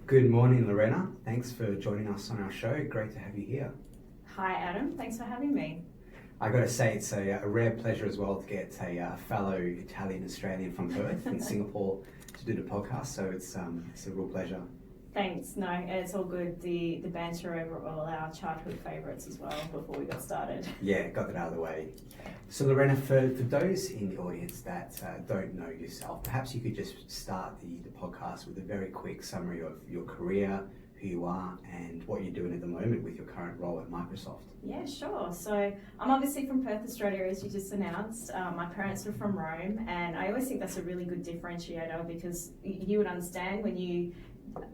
Good morning, Lorena. Thanks for joining us on our show. Great to have you here. Hi Adam, thanks for having me. I got to say, it's a rare pleasure as well to get a fellow Italian Australian from Perth in Singapore to do the podcast. So it's a real pleasure. Thanks. No, it's all good. The banter over all our childhood favourites as well before we got started. Yeah, got that out of the way. So Lorena, for those in the audience that don't know yourself, perhaps you could just start the podcast with a very quick summary of your career, who you are, and what you're doing at the moment with your current role at Microsoft. Yeah, sure. So I'm obviously from Perth, Australia, as you just announced. My parents are from Rome, and I always think that's a really good differentiator because you would understand when you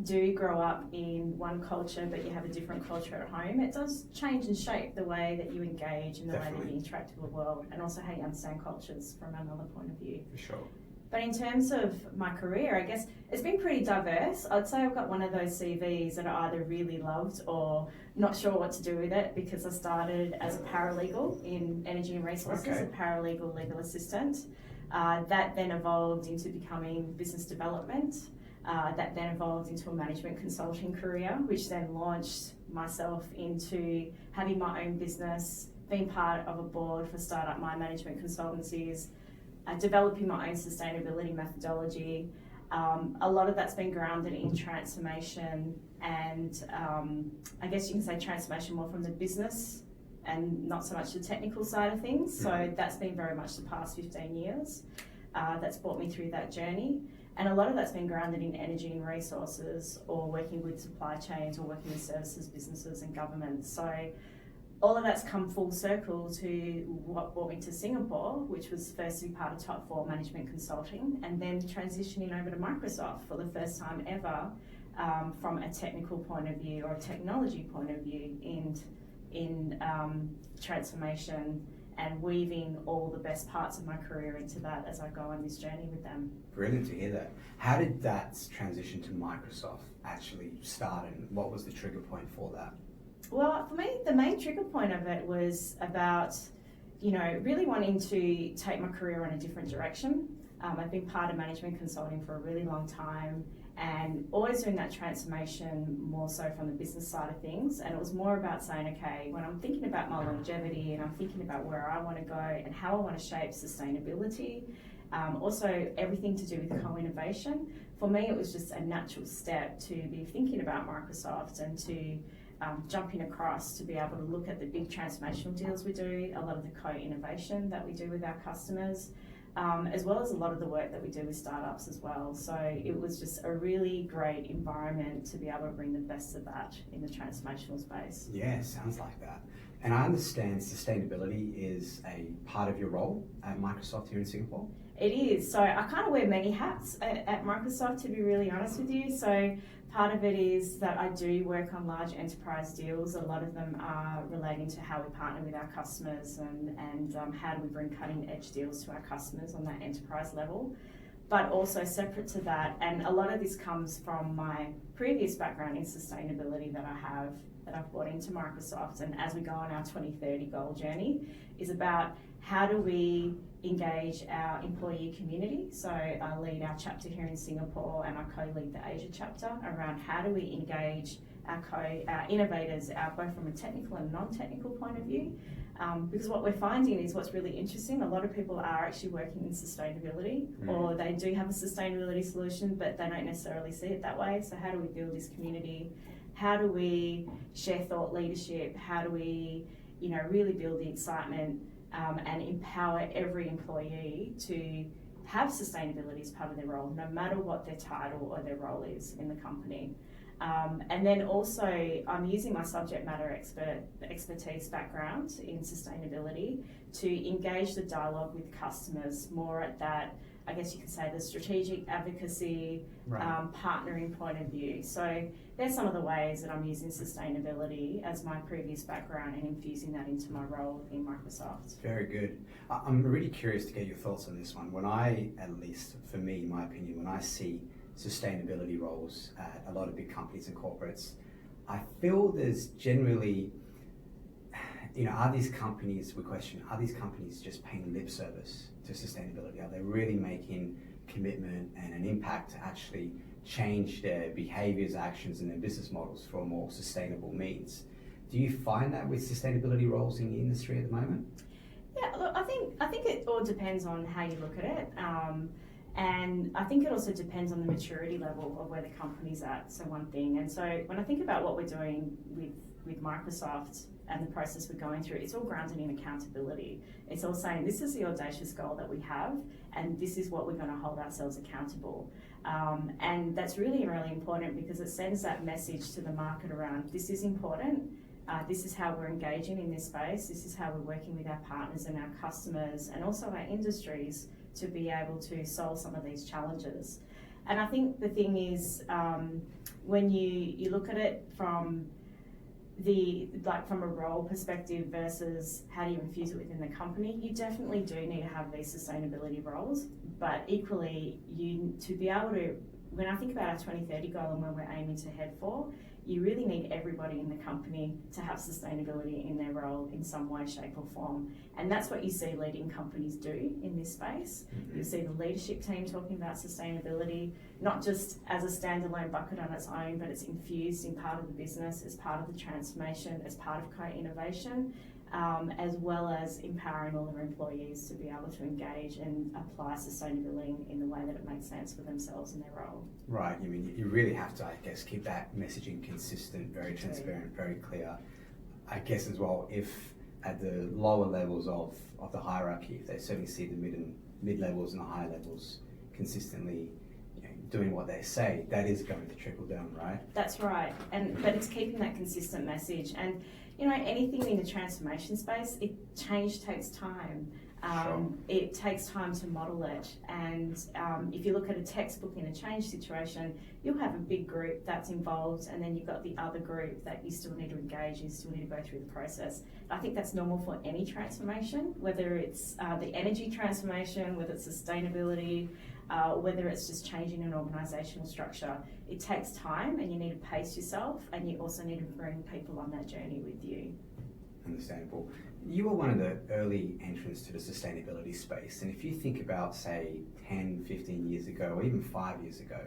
do grow up in one culture but you have a different culture at home, it does change and shape the way that you engage and the way that you interact with the world, and also how you understand cultures from another point of view. For sure. But in terms of my career, I guess it's been pretty diverse. I'd say I've got one of those CVs that I either really loved or not sure what to do with it, because I started as a paralegal in energy and resources, a paralegal legal assistant. That then evolved into becoming business development. That then evolved into a management consulting career, which then launched myself into having my own business, being part of a board for Startup My Management Consultancies, developing my own sustainability methodology. A lot of that's been grounded in transformation and I guess you can say transformation more from the business and not so much the technical side of things. So that's been very much the past 15 years. That's brought me through that journey. And a lot of that's been grounded in energy and resources, or working with supply chains, or working with services, businesses and governments. So all of that's come full circle to what brought me to Singapore, which was firstly part of Top 4 Management Consulting, and then transitioning over to Microsoft for the first time ever, from a technical point of view or a technology point of view in transformation, and weaving all the best parts of my career into that as I go on this journey with them. Brilliant to hear that. How did that transition to Microsoft actually start, and what was the trigger point for that? Well, for me, the main trigger point of it was about, really wanting to take my career in a different direction. I've been part of management consulting for a really long time, and always doing that transformation more so from the business side of things. And it was more about saying, okay, when I'm thinking about my longevity and I'm thinking about where I want to go and how I want to shape sustainability, also everything to do with co-innovation, for me it was just a natural step to be thinking about Microsoft and to jumping across to be able to look at the big transformational deals we do, a lot of the co-innovation that we do with our customers, as well as a lot of the work that we do with startups as well. So it was just a really great environment to be able to bring the best of that in the transformational space. Yeah, sounds like that. And I understand sustainability is a part of your role at Microsoft here in Singapore. It is. So I kind of wear many hats at Microsoft, to be really honest with you. So part of it is that I do work on large enterprise deals. A lot of them are relating to how we partner with our customers and how do we bring cutting edge deals to our customers on that enterprise level. But also separate to that, and a lot of this comes from my previous background in sustainability that I've brought into Microsoft, and as we go on our 2030 goal journey, is about how do we engage our employee community. So I lead our chapter here in Singapore, and I co-lead the Asia chapter around how do we engage our innovators, both from a technical and non-technical point of view. Because what we're finding is what's really interesting, a lot of people are actually working in sustainability, or they do have a sustainability solution, but they don't necessarily see it that way. So how do we build this community? How do we share thought leadership? How do we, really build the excitement and empower every employee to have sustainability as part of their role, no matter what their title or their role is in the company. And then also, I'm using my subject matter expertise background in sustainability to engage the dialogue with customers more at that, I guess you could say, the strategic advocacy, partnering point of view. So there's some of the ways that I'm using sustainability as my previous background and infusing that into my role in Microsoft. Very good. I'm really curious to get your thoughts on this one. When I, at least for me, my opinion, when I see sustainability roles at a lot of big companies and corporates, I feel there's generally, are these companies just paying lip service to sustainability? Are they really making commitment and an impact to actually change their behaviors, actions, and their business models for a more sustainable means. Do you find that with sustainability roles in the industry at the moment? Yeah, look, I think it all depends on how you look at it. And I think it also depends on the maturity level of where the company's at, so one thing. And so when I think about what we're doing with Microsoft and the process we're going through, it's all grounded in accountability. It's all saying this is the audacious goal that we have and this is what we're going to hold ourselves accountable. And that's really, really important because it sends that message to the market around this is important. This is how we're engaging in this space. This is how we're working with our partners and our customers and also our industries to be able to solve some of these challenges. And I think the thing is, when you look at it from from a role perspective versus how do you infuse it within the company, you definitely do need to have these sustainability roles, but equally to be able to, when I think about our 2030 goal and where we're aiming to head for, you really need everybody in the company to have sustainability in their role in some way, shape or form. And that's what you see leading companies do in this space. You see the leadership team talking about sustainability, not just as a standalone bucket on its own, but it's infused in part of the business, as part of the transformation, as part of co-innovation, as well as empowering all their employees to be able to engage and apply sustainability in the way that it makes sense for themselves and their role. Right, I mean, you really have to, I guess, keep that messaging consistent, very transparent, very clear. I guess as well, if at the lower levels of the hierarchy, if they certainly see the mid levels and the high levels consistently doing what they say, that is going to trickle down, right? That's right, but it's keeping that consistent message. And anything in the transformation space, change takes time. Sure. It takes time to model it, and if you look at a textbook in a change situation, you'll have a big group that's involved, and then you've got the other group that you still need to engage, you still need to go through the process. I think that's normal for any transformation, whether it's the energy transformation, whether it's sustainability, whether it's just changing an organisational structure. It takes time, and you need to pace yourself, and you also need to bring people on that journey with you. Understandable. You were one of the early entrants to the sustainability space, and if you think about, say, 10, 15 years ago, or even 5 years ago,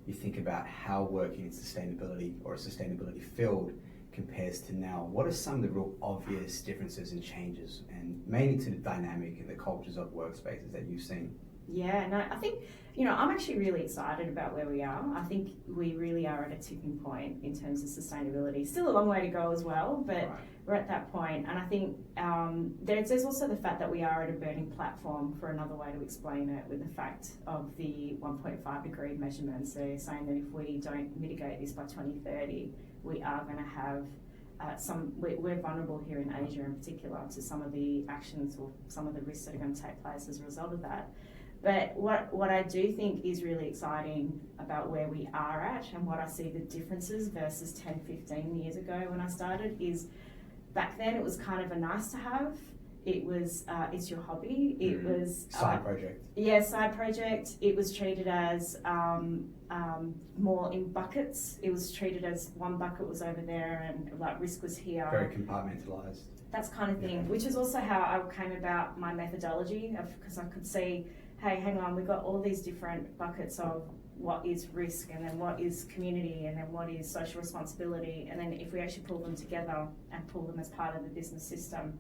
you think about how working in sustainability or a sustainability field compares to now, what are some of the real obvious differences and changes, and mainly to the dynamic and the cultures of workspaces that you've seen? Yeah, no, I think, I'm actually really excited about where we are. I think we really are at a tipping point in terms of sustainability. Still a long way to go as well, but we're at that point. And I think there's also the fact that we are at a burning platform, for another way to explain it, with the fact of the 1.5 degree measurements. They're saying that if we don't mitigate this by 2030, we are going to have we're vulnerable here in Asia in particular to some of the actions or some of the risks that are going to take place as a result of that. But what I do think is really exciting about where we are at and what I see the differences versus 10, 15 years ago when I started is back then it was kind of a nice to have. It was, it's your hobby. It was... Side project. Yeah, side project. It was treated as more in buckets. It was treated as one bucket was over there and risk was here. Very compartmentalised. That's kind of thing, which is also how I came about my methodology, because I could see, hey, hang on, we've got all these different buckets of what is risk and then what is community and then what is social responsibility. And then if we actually pull them together and pull them as part of the business system,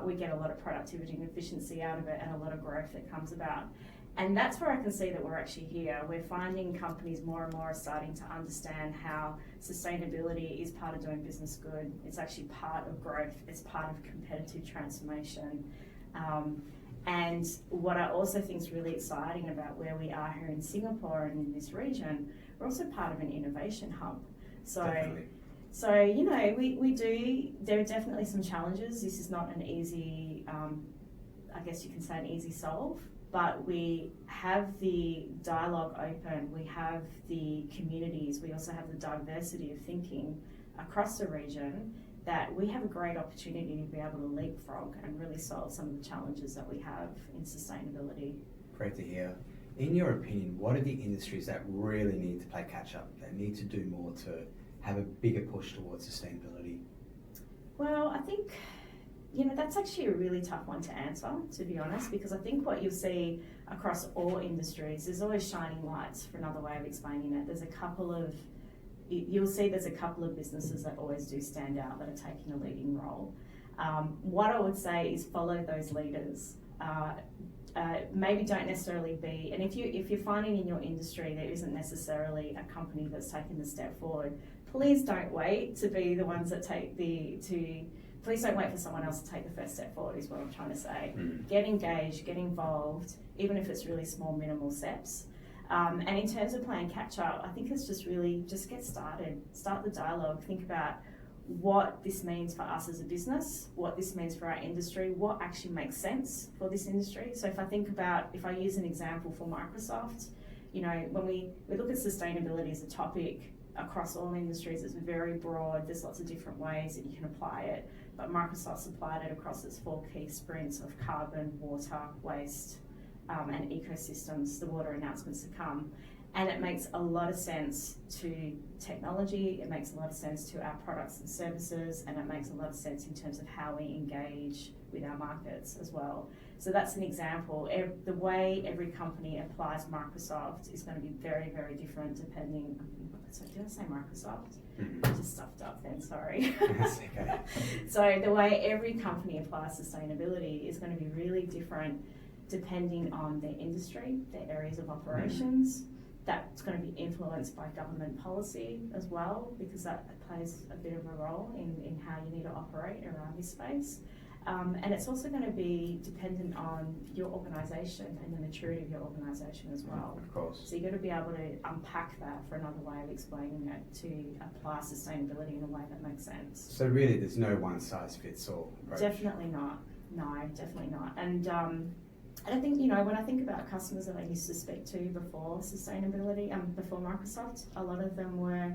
we get a lot of productivity and efficiency out of it and a lot of growth that comes about. And that's where I can see that we're actually here. We're finding companies more and more are starting to understand how sustainability is part of doing business good. It's actually part of growth. It's part of competitive transformation. And what I also think is really exciting about where we are here in Singapore and in this region, we're also part of an innovation hub. Definitely. So, we do, there are definitely some challenges. This is not an easy, I guess you can say an easy solve, but we have the dialogue open, we have the communities, we also have the diversity of thinking across the region, that we have a great opportunity to be able to leapfrog and really solve some of the challenges that we have in sustainability. Great to hear. In your opinion, what are the industries that really need to play catch up, that need to do more to have a bigger push towards sustainability? Well, I think, that's actually a really tough one to answer, to be honest, because I think what you'll see across all industries, there's always shining lights, for another way of explaining it. You'll see there's a couple of businesses that always do stand out, that are taking a leading role. What I would say is follow those leaders. Maybe don't necessarily be, and if you're finding in your industry there isn't necessarily a company that's taken the step forward, please don't wait to be the ones that please don't wait for someone else to take the first step forward, is what I'm trying to say. Get engaged, get involved, even if it's really small, minimal steps. And in terms of playing catch up, I think it's just really just get started, start the dialogue, think about what this means for us as a business, what this means for our industry, what actually makes sense for this industry. So if I use an example for Microsoft, when we look at sustainability as a topic across all industries, it's very broad. There's lots of different ways that you can apply it, but Microsoft's applied it across its 4 key sprints of carbon, water, waste, and ecosystems, the water announcements to come. And it makes a lot of sense to technology, it makes a lot of sense to our products and services, and it makes a lot of sense in terms of how we engage with our markets as well. So that's an example. The way every company applies Microsoft is going to be very, very different depending. So did I say Microsoft? I just stuffed up then, sorry. That's okay. So the way every company applies sustainability is going to be really different depending on their industry, their areas of operations. That's going to be influenced by government policy as well, because that plays a bit of a role in how you need to operate around this space. And it's also going to be dependent on your organisation and the maturity of your organisation as well. Of course. So you've got to be able to unpack that, for another way of explaining it, to apply sustainability in a way that makes sense. So really there's no one size fits all approach? Definitely not. No, definitely not. And I think, when I think about customers that I used to speak to before sustainability, before Microsoft, a lot of them were,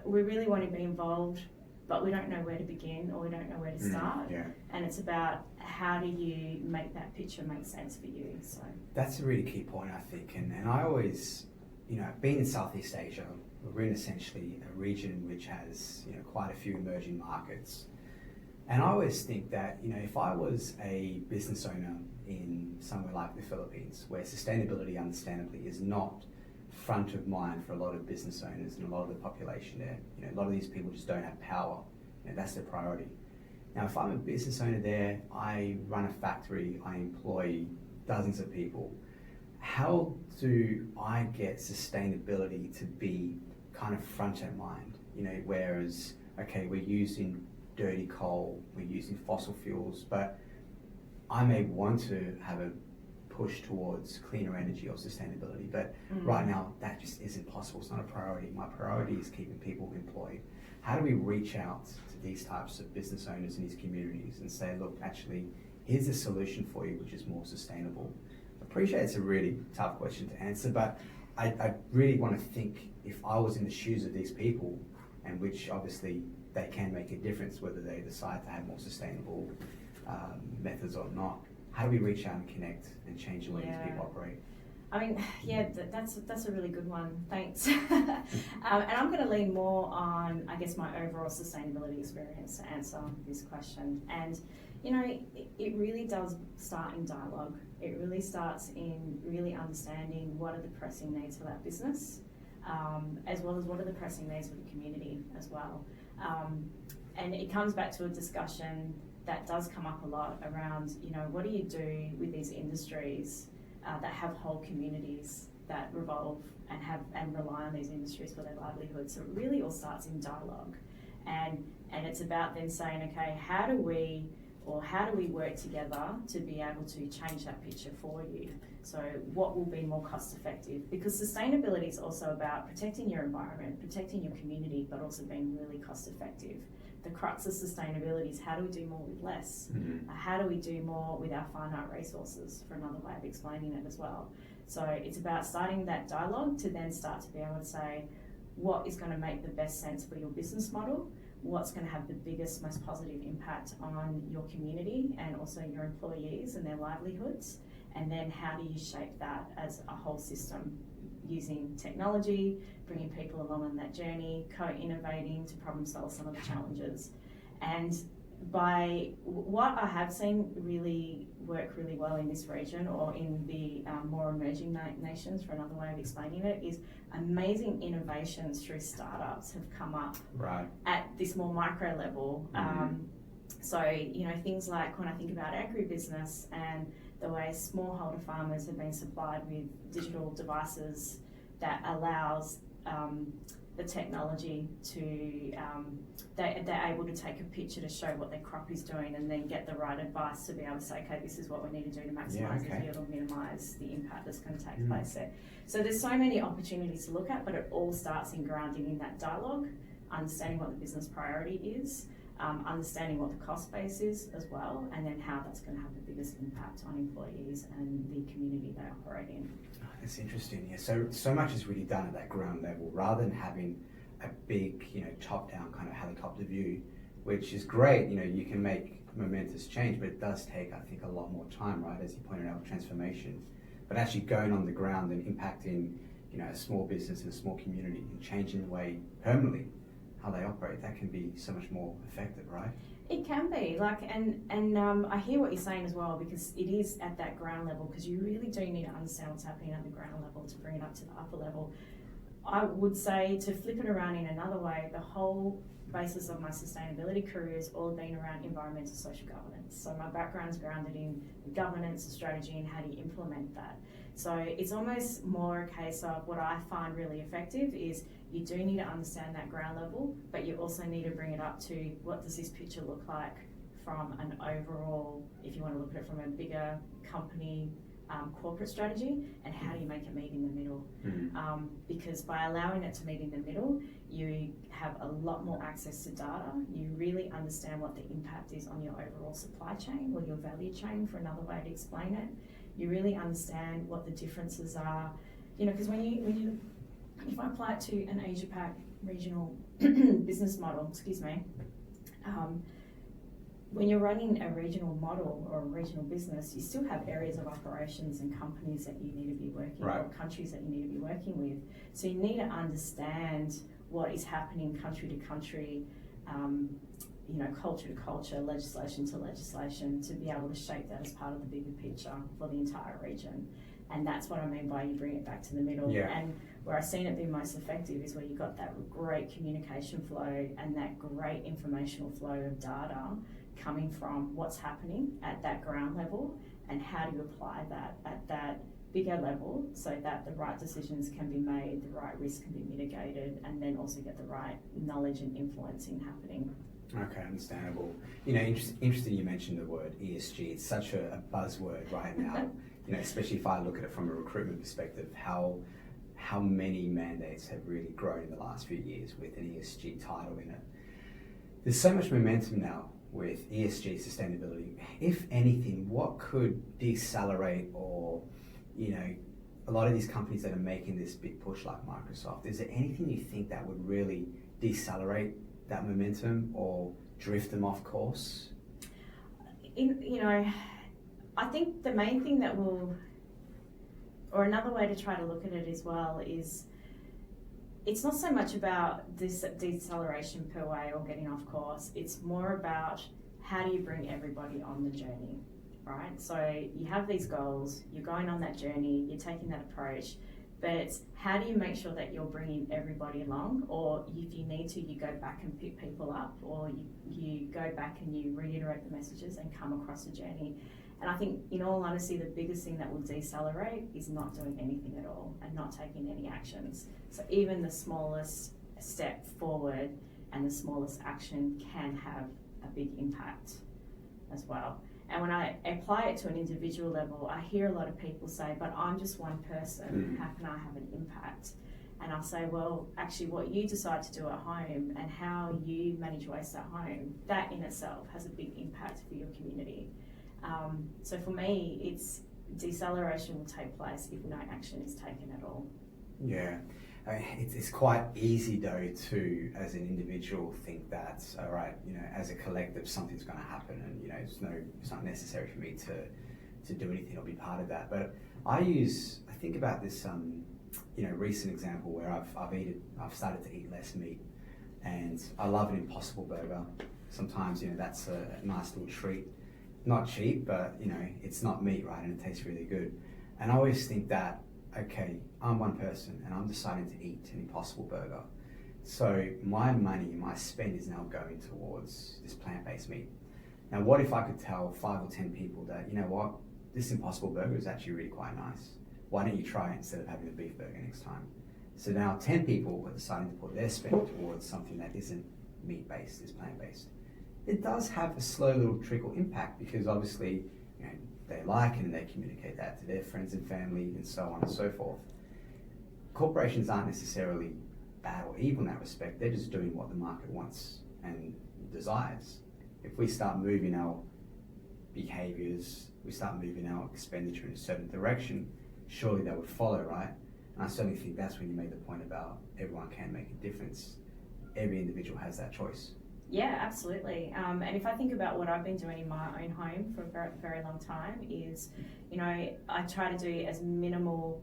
we really want to be involved, but we don't know where to begin, or we don't know where to start. And it's about how do you make that picture make sense for you. So that's a really key point, I think. And I always, being in Southeast Asia, we're in essentially a region which has, quite a few emerging markets. And I always think that, if I was a business owner in somewhere like the Philippines, where sustainability understandably is not front of mind for a lot of business owners and a lot of the population there, a lot of these people just don't have power. That's their priority. Now, if I'm a business owner there, I run a factory, I employ dozens of people, how do I get sustainability to be kind of front of mind? Whereas, okay, we're using dirty coal, we're using fossil fuels, but I may want to have a push towards cleaner energy or sustainability, but right now that just isn't possible. It's not a priority. My priority is keeping people employed. How do we reach out to these types of business owners in these communities and say, look, actually, here's a solution for you which is more sustainable? I appreciate it's a really tough question to answer, but I really want to think, if I was in the shoes of these people, and which obviously they can make a difference whether they decide to have more sustainable methods or not. How do we reach out and connect and change the way these people operate? I mean, that's a really good one. Thanks. And I'm going to lean more on, I guess, my overall sustainability experience to answer this question. And it really does start in dialogue. It really starts in really understanding what are the pressing needs for that business, as well as what are the pressing needs for the community as well. And it comes back to a discussion that does come up a lot around, what do you do with these industries that have whole communities that revolve and rely on these industries for their livelihoods? So it really all starts in dialogue, and it's about then saying, okay, how do we work together to be able to change that picture for you? So what will be more cost effective? Because sustainability is also about protecting your environment, protecting your community, but also being really cost effective. The crux of sustainability is, how do we do more with less? How do we do more with our finite resources, for another way of explaining it as well. So it's about starting that dialogue to then start to be able to say, what is going to make the best sense for your business model? What's going to have the biggest, most positive impact on your community and also your employees and their livelihoods? And then how do you shape that as a whole system, using technology, bringing people along on that journey, co-innovating to problem solve some of the challenges. And what I have seen really work really well in this region or in the more emerging nations, for another way of explaining it, is amazing innovations through startups have come up Right. at this more micro level. So, you know, things like when I think about agribusiness and the way smallholder farmers have been supplied with digital devices that allows the technology to, they're able to take a picture to show what their crop is doing and then get the right advice to be able to say, okay, this is what we need to do to maximise the yield or minimise the impact that's going to take place there. So there's so many opportunities to look at, but it all starts in grounding in that dialogue, understanding what the business priority is, understanding what the cost base is as well, and then how that's going to have the biggest impact on employees and the community they operate in. Oh, that's interesting. Yeah. So much is really done at that ground level, rather than having a big, you know, top-down kind of helicopter view, which is great. You know, you can make momentous change, but it does take, I think, a lot more time, right? As you pointed out, transformation. But actually going on the ground and impacting, you know, a small business and a small community and changing the way permanently how they operate, that can be so much more effective, right? It can be, like, and I hear what you're saying as well, because it is at that ground level, because you really do need to understand what's happening at the ground level to bring it up to the upper level. I would say, to flip it around in another way, the whole basis of my sustainability career has all been around environmental social governance. So my background's grounded in governance, strategy, and how do you implement that. So it's almost more a case of what I find really effective is you do need to understand that ground level, but you also need to bring it up to what does this picture look like from an overall, if you want to look at it from a bigger company corporate strategy, and how do you make it meet in the middle? Because by allowing it to meet in the middle, you have a lot more access to data. You really understand what the impact is on your overall supply chain or your value chain, for another way to explain it. You really understand what the differences are. You know, because if I apply it to an Asia Pac regional business model, when you're running a regional model or a regional business, you still have areas of operations and companies that you need to be working with, or countries that you need to be working with. So you need to understand what is happening country to country, you know, culture to culture, legislation to legislation, to be able to shape that as part of the bigger picture for the entire region. And that's what I mean by you bring it back to the middle. And where I've seen it be most effective is where you've got that great communication flow and that great informational flow of data coming from what's happening at that ground level, and how do you apply that at that bigger level so that the right decisions can be made, the right risk can be mitigated, and then also get the right knowledge and influencing happening. Okay, understandable. You know, interesting you mentioned the word ESG. It's such a buzzword right now. You know, especially if I look at it from a recruitment perspective, how many mandates have really grown in the last few years with an ESG title in it. There's so much momentum now with ESG sustainability. If anything, what could decelerate, or, you know, a lot of these companies that are making this big push like Microsoft, is there anything you think that would really decelerate that momentum or drift them off course? You know, I think the main thing that will, or another way to try to look at it as well, is it's not so much about this deceleration per way or getting off course. It's more about how do you bring everybody on the journey, right? So you have these goals, you're going on that journey, you're taking that approach, but it's how do you make sure that you're bringing everybody along, or if you need to, you go back and pick people up, or you go back and you reiterate the messages and come across the journey. And I think, in all honesty, the biggest thing that will decelerate is not doing anything at all and not taking any actions. So even the smallest step forward and the smallest action can have a big impact as well. And when I apply it to an individual level, I hear a lot of people say, but I'm just one person, how can I have an impact? And I'll say, well, actually what you decide to do at home and how you manage waste at home, that in itself has a big impact for your community. So for me, it's deceleration will take place if no action is taken at all. Yeah, I mean, it's quite easy though to, as an individual, think that, all right, you know, as a collective, something's going to happen, and you know, it's not necessary for me to do anything or be part of that. But I think about this, you know, recent example where I've started to eat less meat, and I love an Impossible Burger. sometimes, that's a nice little treat. Not cheap, but, it's not meat, right? And it tastes really good. And I always think that, okay, I'm one person and I'm deciding to eat an Impossible Burger. So my money, my spend is now going towards this plant-based meat. Now, what if I could tell 5 or 10 people that, you know what, this Impossible Burger is actually really quite nice. Why don't you try it instead of having a beef burger next time? So now 10 people are deciding to put their spend towards something that isn't meat-based, is plant-based. It does have a slow little trickle impact because obviously, they like it and they communicate that to their friends and family and so on and so forth. Corporations aren't necessarily bad or evil in that respect. They're just doing what the market wants and desires. If we start moving our behaviors, we start moving our expenditure in a certain direction, surely that would follow, right? And I certainly think that's when you made the point about everyone can make a difference. Every individual has that choice. Yeah, absolutely. And if I think about what I've been doing in my own home for a very, very long time is, I try to do as minimal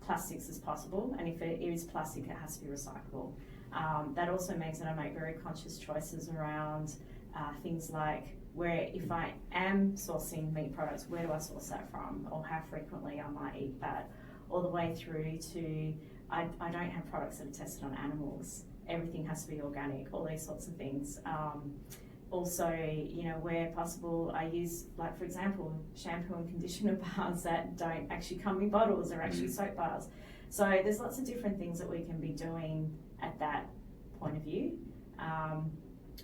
plastics as possible. And if it is plastic, it has to be recyclable. That also means that I make very conscious choices around things like if I am sourcing meat products, where do I source that from? Or how frequently I might eat that? All the way through to, I don't have products that are tested on animals. Everything has to be organic, all these sorts of things. Also, where possible, I use, like, for example, shampoo and conditioner bars that don't actually come in bottles, they're actually soap bars. So there's lots of different things that we can be doing at that point of view.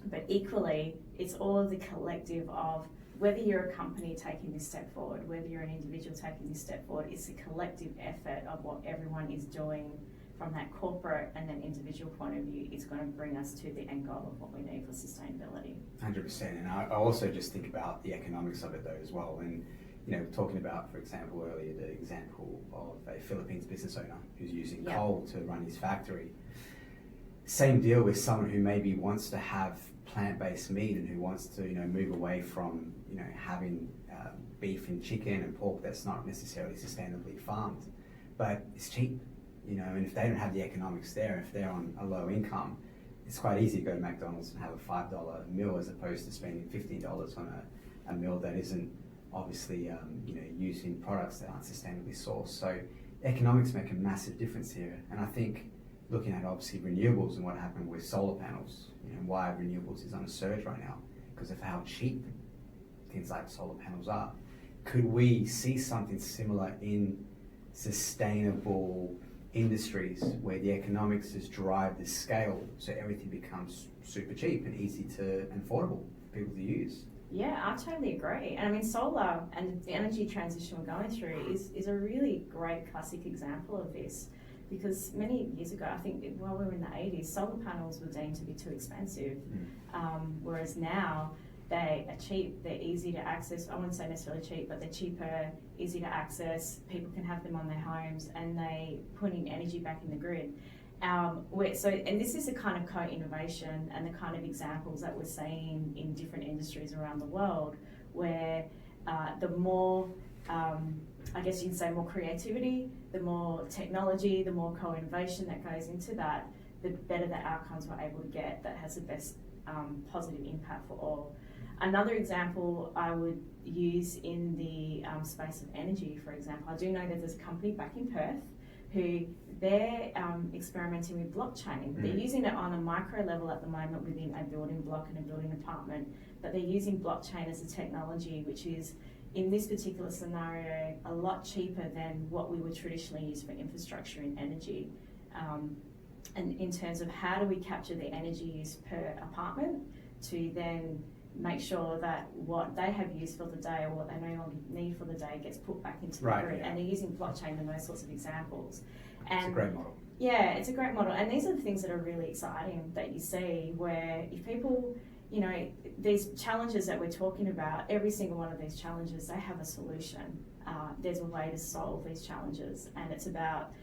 But equally, it's all of the collective of whether you're a company taking this step forward, whether you're an individual taking this step forward, it's a collective effort of what everyone is doing from that corporate and then individual point of view is going to bring us to the end goal of what we need for sustainability. 100%. And I also just think about the economics of it though as well. And, talking about, for example, earlier, the example of a Philippines business owner who's using coal to run his factory. Same deal with someone who maybe wants to have plant-based meat and who wants to, move away from, having beef and chicken and pork that's not necessarily sustainably farmed, but it's cheap. And if they don't have the economics there, if they're on a low income, it's quite easy to go to McDonald's and have a $5 meal as opposed to spending $15 on a meal that isn't obviously, using products that aren't sustainably sourced. So economics make a massive difference here. And I think looking at obviously renewables and what happened with solar panels, why renewables is on a surge right now, because of how cheap things like solar panels are. Could we see something similar in sustainable industries where the economics just drive the scale so everything becomes super cheap and easy and affordable for people to use? Yeah, I totally agree. And I mean, solar and the energy transition we're going through is a really great classic example of this. Because many years ago, I think while we were in the 80s, solar panels were deemed to be too expensive. Whereas now, they are cheap, they're easy to access. I wouldn't say necessarily cheap, but they're cheaper, easy to access. People can have them on their homes and they put in energy back in the grid. And this is a kind of co-innovation and the kind of examples that we're seeing in different industries around the world where the more, I guess you can say more creativity, the more technology, the more co-innovation that goes into that, the better the outcomes we're able to get that has the best positive impact for all. Another example I would use in the space of energy, for example, I do know that there's a company back in Perth who they're experimenting with blockchain. They're using it on a micro level at the moment within a building block and a building apartment, but they're using blockchain as a technology which is, in this particular scenario, a lot cheaper than what we would traditionally use for infrastructure in energy. And in terms of how do we capture the energy use per apartment to then make sure that what they have used for the day or what they no longer need for the day gets put back into the grid. And they're using blockchain and those sorts of examples. And it's a great model. Yeah, it's a great model. And these are the things that are really exciting that you see where if people, these challenges that we're talking about, every single one of these challenges, they have a solution. There's a way to solve these challenges. And it's about,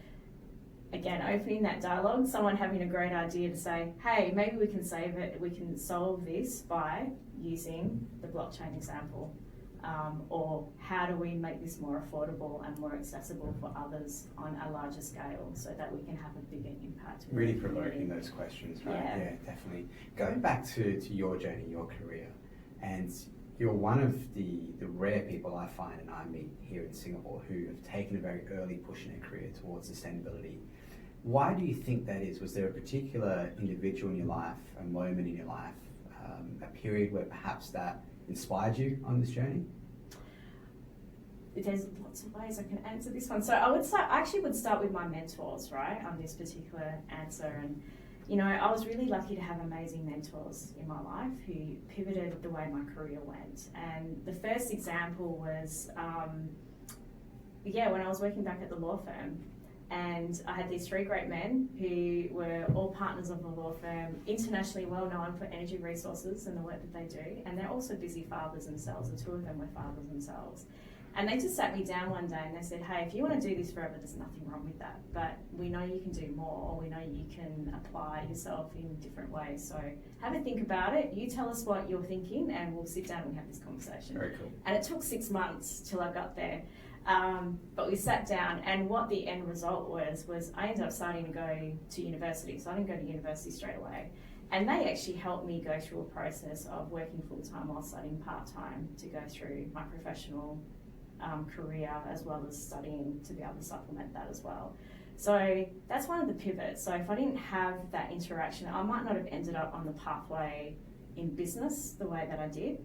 again, opening that dialogue, someone having a great idea to say, hey, maybe we can save it, we can solve this by using the blockchain example. or how do we make this more affordable and more accessible for others on a larger scale so that we can have a bigger impact. Really provoking those questions, right? Yeah, definitely. Going back to your journey, your career, and you're one of the rare people I find and I meet here in Singapore who have taken a very early push in their career towards sustainability. Why do you think that is? Was there a particular individual in your life, a moment in your life, a period where perhaps that inspired you on this journey? There's lots of ways I can answer this one. So I actually would start with my mentors, right, on this particular answer. And, you know, I was really lucky to have amazing mentors in my life who pivoted the way my career went. And the first example was, when I was working back at the law firm. And I had these three great men who were all partners of the law firm, internationally well known for energy resources and the work that they do. And they're also busy fathers themselves. The two of them were fathers themselves. And they just sat me down one day and they said, hey, if you want to do this forever, there's nothing wrong with that. But we know you can do more. We know you can apply yourself in different ways. So have a think about it. You tell us what you're thinking and we'll sit down and have this conversation. Very cool. And it took 6 months till I got there. But we sat down, and what the end result was I ended up starting to go to university. So I didn't go to university straight away. And they actually helped me go through a process of working full-time while studying part-time to go through my professional career, as well as studying to be able to supplement that as well. So that's one of the pivots. So if I didn't have that interaction, I might not have ended up on the pathway in business the way that I did.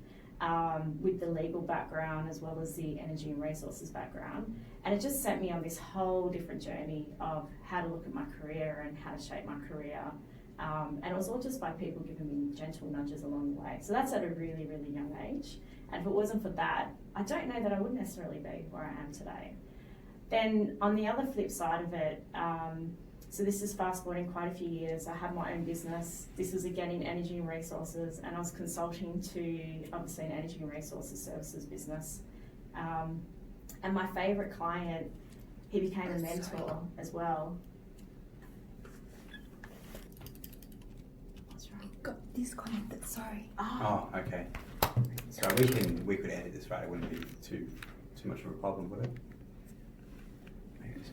With the legal background as well as the energy and resources background. And it just sent me on this whole different journey of how to look at my career and how to shape my career. And it was all just by people giving me gentle nudges along the way. So that's at a really, really young age. And if it wasn't for that, I don't know that I would necessarily be where I am today. Then on the other flip side of it, so this is fast forwarding quite a few years. I had my own business. This was again in energy and resources, and I was consulting to obviously an energy and resources services business. And my favourite client, he became a mentor as well. What's wrong? It got disconnected, sorry. Oh, okay. So we could edit this, right? It wouldn't be too much of a problem, would it? Maybe it's-